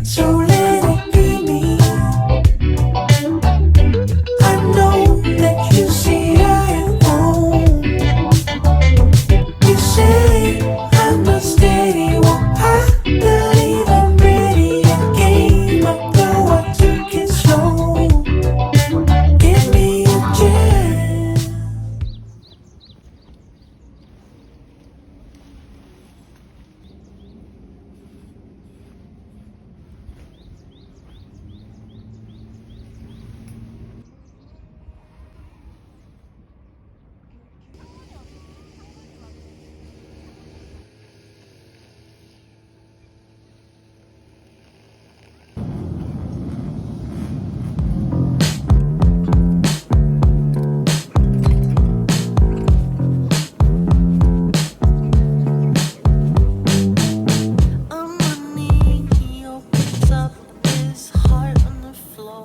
So let it be me. I know that you see I am home. You say I'm a steady one. I believe I'm ready and game. I go, I took it slow. Give me a chance. On one knee, he opens up his heart on the floor.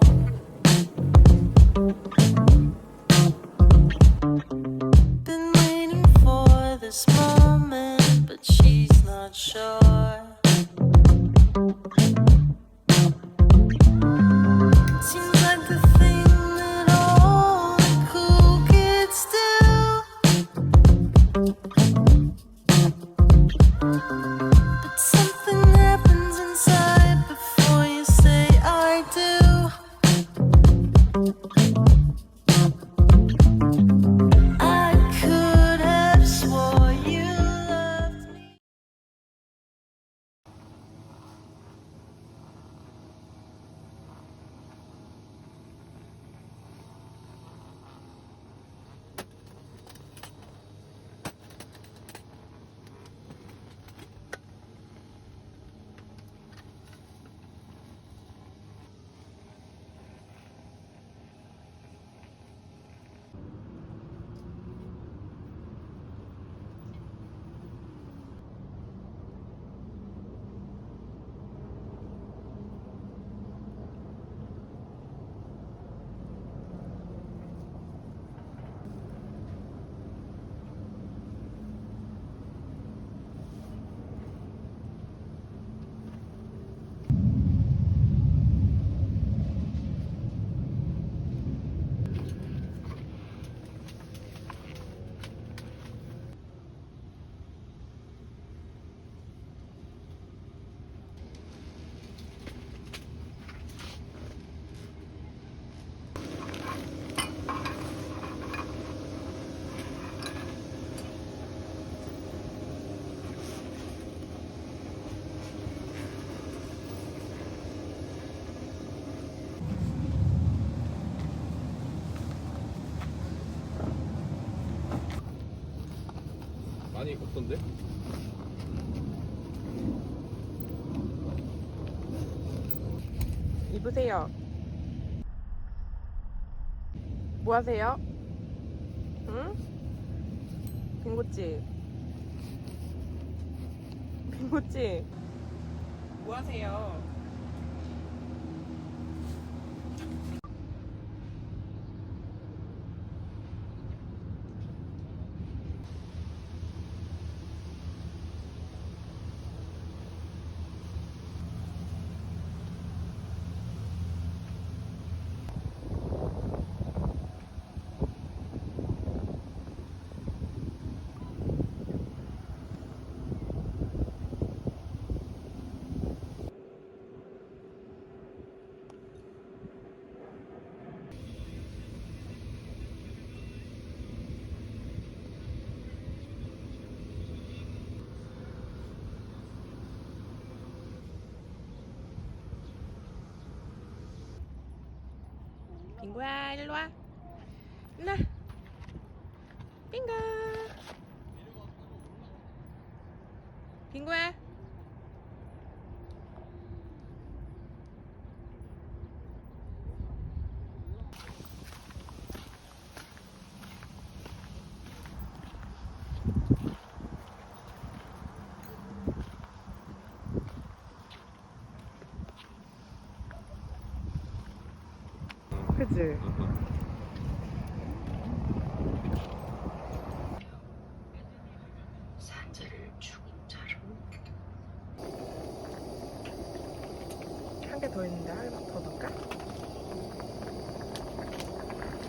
Been waiting for this moment, but she's not sure. Seems like the thing that all the cool kids do. But something happens inside before you say I do. I could have swore you loved me. 많이 걷던데? 입으세요. 뭐 하세요? 응? 빙고찌. 빙고찌. 뭐 하세요? 빙고야, 일로 와. 나. 빙고. 빙고야. 그치? 사자를 죽인 자로 더 있는데 하나 더 넣을까?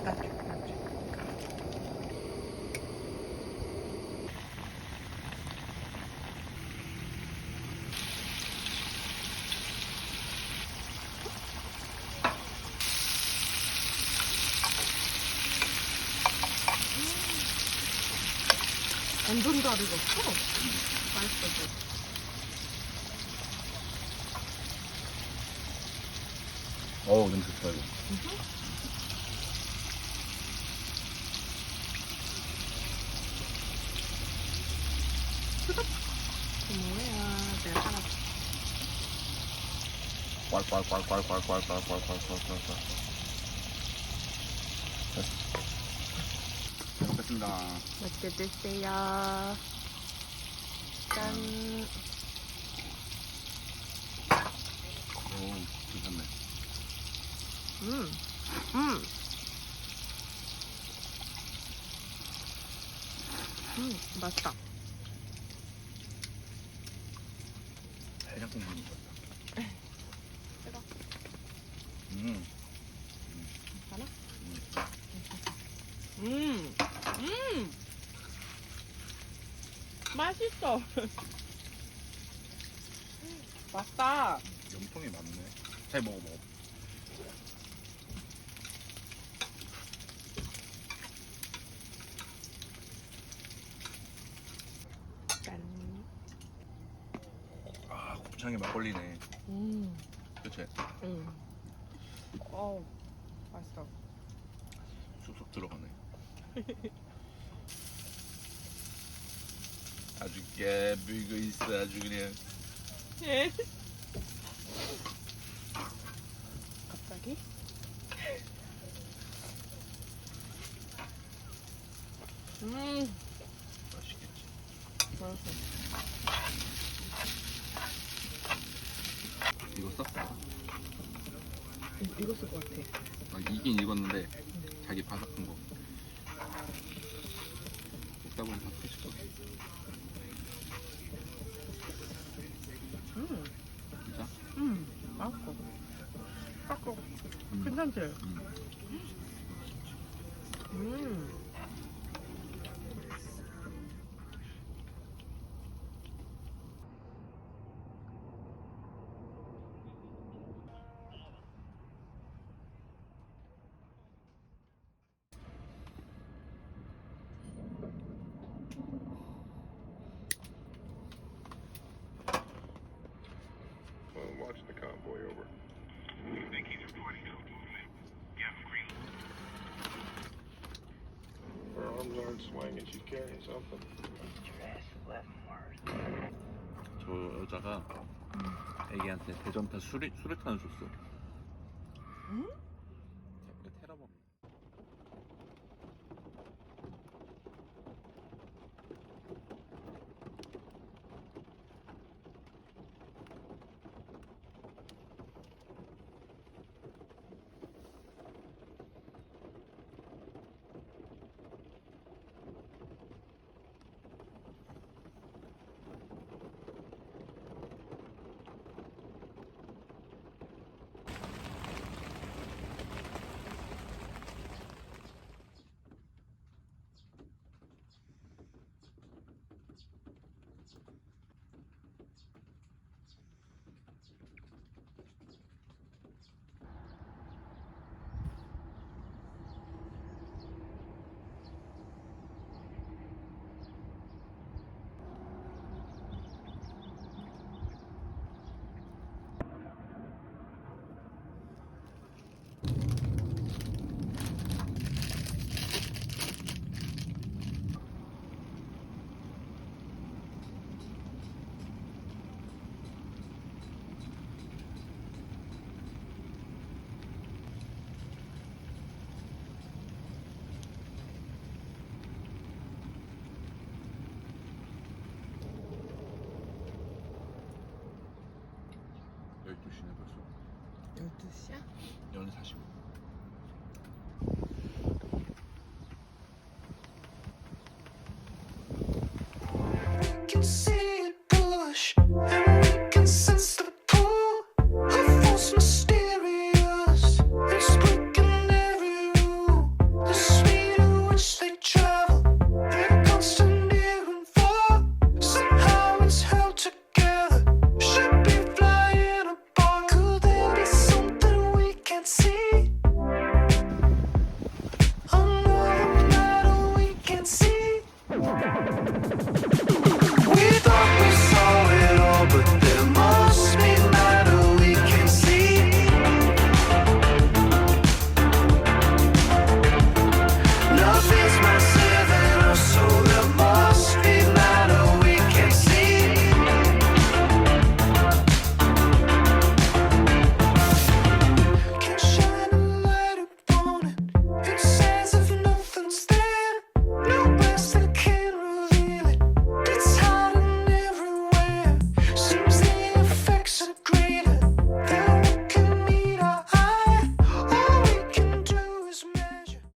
놔줘. 완전 잘 익었어. 맛있어. 어우, 냄새 좋다, 이거. 뭐야, 내가 하나. 꼴꼴꼴꼴꼴꼴꼴꼴꼴꼴꼴꼴. 잘 먹겠습니다. 맛있게 드세요. 짠. 오, 괜찮네. 맛있다. 해장국 먹는 것 같다. 뜨거. 괜찮아? 맛있어. 맛있다. 염통이 많네. 잘 먹어. 짠. 아, 곱창에 막걸리네. 그치? 맛있어. 쑥쑥 들어가네. 아주 깨비고 있어, 아주 그냥. 갑자기? 맛있겠지. 맛있어. 익었어? 익었을 것 같아. 아, 익긴 익었는데 자기 바삭한 거 먹다 보면 다 터질 거 같아. 진짜? 맛있어. 깎고. 괜찮지? Watching the convoy over. You think he's reporting to a movement? Yeah, green. Her arms aren't swinging. She's carrying something. 저 여자가 애기한테 대전타 수류탄을 줬어. 응? 자기가 테러범. 야? 12시야? 12 45.